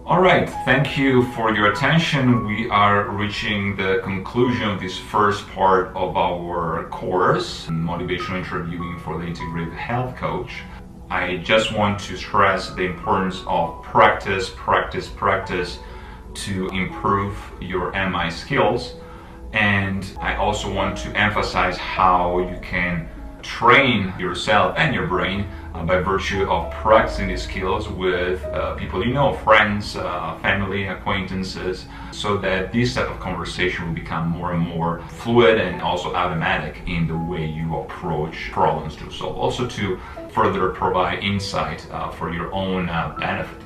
All right, thank you for your attention. We are reaching the conclusion of this first part of our course, Motivational Interviewing for the Integrative Health Coach. I just want to stress the importance of practice to improve your MI skills. And I also want to emphasize how you can train yourself and your brain by virtue of practicing these skills with people you know, friends, family, acquaintances, so that this type of conversation will become more and more fluid and also automatic in the way you approach problems to solve. Also to further provide insight for your own benefit.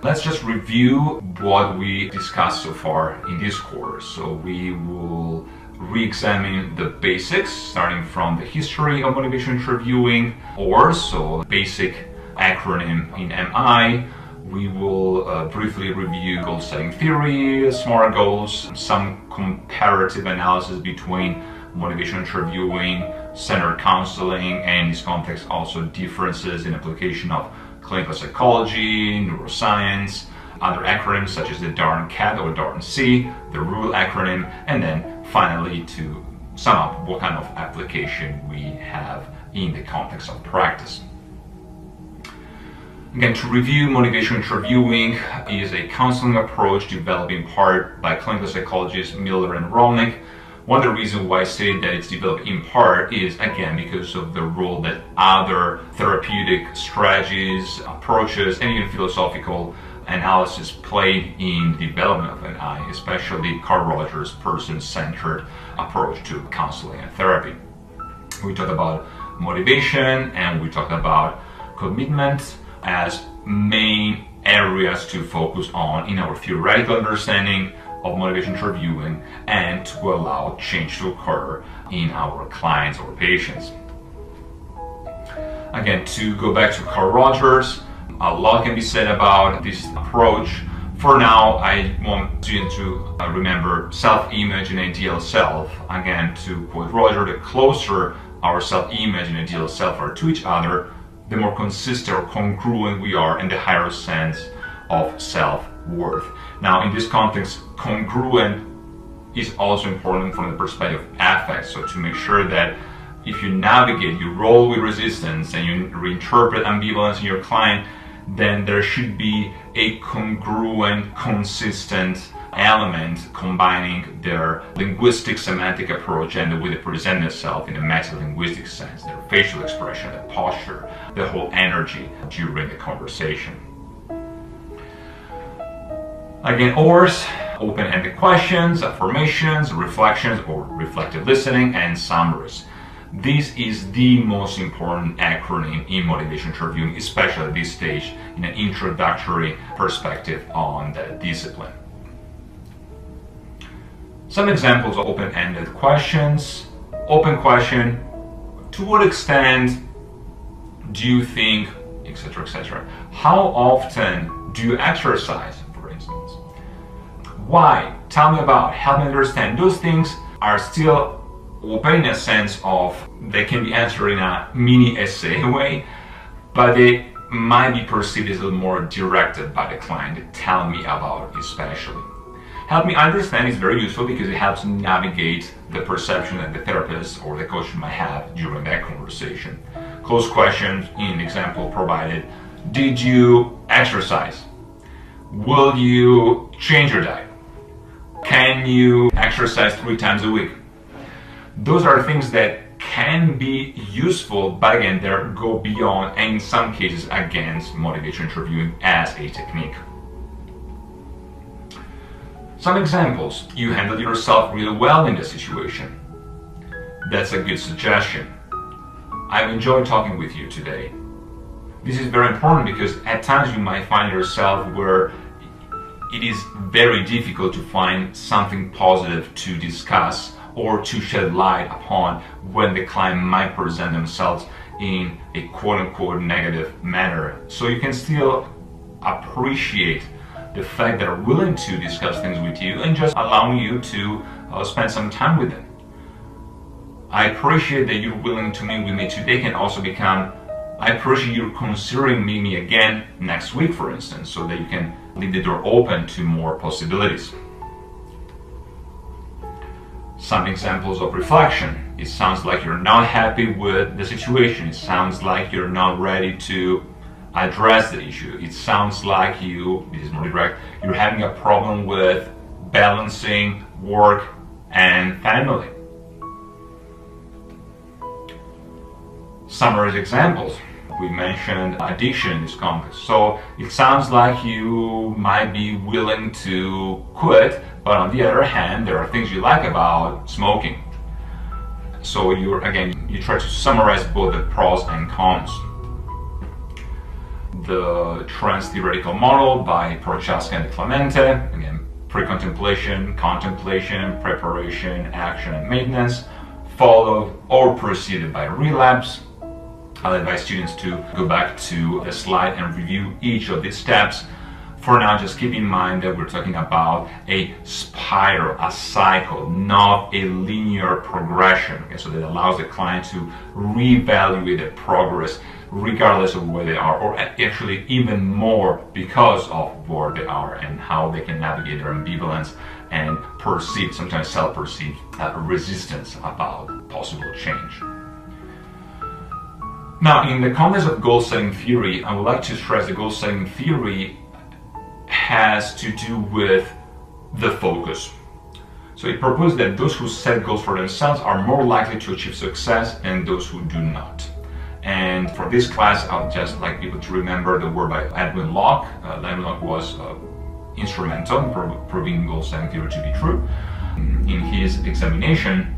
Let's just review what we discussed so far in this course. So we will re-examine the basics, starting from the history of motivation interviewing, OARS, so basic acronym in MI. We will briefly review goal setting theory, SMART goals, some comparative analysis between motivation interviewing, centered counseling, and in this context also differences in application of clinical psychology, neuroscience, other acronyms such as the Acad or C, the RULE acronym, and then finally to sum up what kind of application we have in the context of practice. Again, to review, motivation interviewing is a counseling approach developed in part by clinical psychologists Miller and Rolnick. One of the reasons why I say that it's developed in part is, again, because of the role that other therapeutic strategies, approaches, and even philosophical analysis played in the development of NI, especially Carl Rogers' person-centered approach to counseling and therapy. We talked about motivation and we talked about commitment as main areas to focus on in our theoretical understanding of motivation interviewing and to allow change to occur in our clients or patients. Again, to go back to Carl Rogers, a lot can be said about this approach. For now, I want you to remember self-image and ideal self. Again, to quote Roger, the closer our self-image and ideal self are to each other, the more consistent or congruent we are and the higher sense of self-worth. Now, in this context, congruent is also important from the perspective of affect. So to make sure that if you navigate, you roll with resistance and you reinterpret ambivalence in your client, then there should be a congruent, consistent element combining their linguistic semantic approach and the way they present themselves in a meta-linguistic sense, their facial expression, their posture, the whole energy during the conversation. Again, OARS, open-ended questions, affirmations, reflections or reflective listening, and summaries. This is the most important acronym in motivation interviewing, especially at this stage in an introductory perspective on the discipline. Some examples of open-ended questions. Open question: to what extent do you think, etc., etc. How often do you exercise, for instance? Why? Tell me about, help me understand. Those things are still open in a sense of they can be answered in a mini essay way, but they might be perceived as a little more directed by the client. Tell me about it, especially. Help me understand is very useful because it helps navigate the perception that the therapist or the coach might have during that conversation. Close questions in the example provided: did you exercise? Will you change your diet? Can you exercise 3 times a week? Those are things that can be useful, but again, they go beyond and in some cases against motivation interviewing as a technique. Some examples: you handled yourself really well in this situation. That's a good suggestion. I've enjoyed talking with you today. This is very important because at times you might find yourself where it is very difficult to find something positive to discuss or to shed light upon when the client might present themselves in a quote-unquote negative manner. So you can still appreciate the fact that they're willing to discuss things with you and just allowing you to spend some time with them. I appreciate that you're willing to meet with me today can also become I appreciate you considering meeting me again next week, for instance, so that you can leave the door open to more possibilities. Some examples of reflection. It sounds like you're not happy with the situation. It sounds like you're not ready to address the issue. It sounds like this is more direct, you're having a problem with balancing work and family. Summaries examples. We mentioned addiction in this context. So it sounds like you might be willing to quit, but on the other hand, there are things you like about smoking. So you try to summarize both the pros and cons. The Transtheoretical model by Prof and Clemente. Again, pre-contemplation, contemplation, preparation, action, and maintenance, followed or preceded by relapse. I'll advise students to go back to the slide and review each of these steps. For now, just keep in mind that we're talking about a spiral, a cycle, not a linear progression. Okay? So that allows the client to reevaluate the progress regardless of where they are, or actually even more because of where they are and how they can navigate their ambivalence and sometimes self-perceived resistance about possible change. Now, in the context of goal-setting theory, I would like to stress that goal-setting theory has to do with the focus. So it proposes that those who set goals for themselves are more likely to achieve success than those who do not. And for this class, I would just like people to remember the work by Edwin Locke. Edwin Locke was instrumental in proving goal-setting theory to be true. In his examination,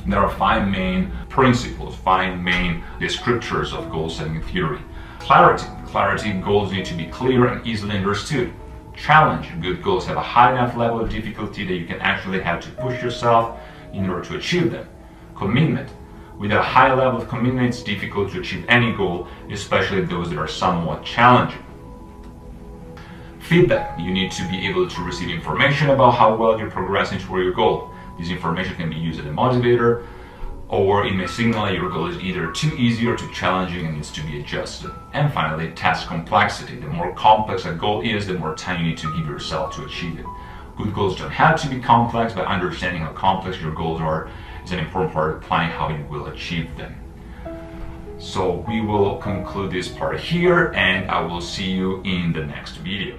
there are 5 main principles, 5 main descriptors of goal-setting theory. Clarity, goals need to be clear and easily understood. Challenge, good goals have a high enough level of difficulty that you can actually have to push yourself in order to achieve them. Commitment, with a high level of commitment, it's difficult to achieve any goal, especially those that are somewhat challenging. Feedback, you need to be able to receive information about how well you're progressing toward your goal. This information can be used as a motivator, or it may signal that your goal is either too easy or too challenging and needs to be adjusted. And finally, task complexity. The more complex a goal is, the more time you need to give yourself to achieve it. Good goals don't have to be complex, but understanding how complex your goals are is an important part of planning how you will achieve them. So we will conclude this part here, and I will see you in the next video.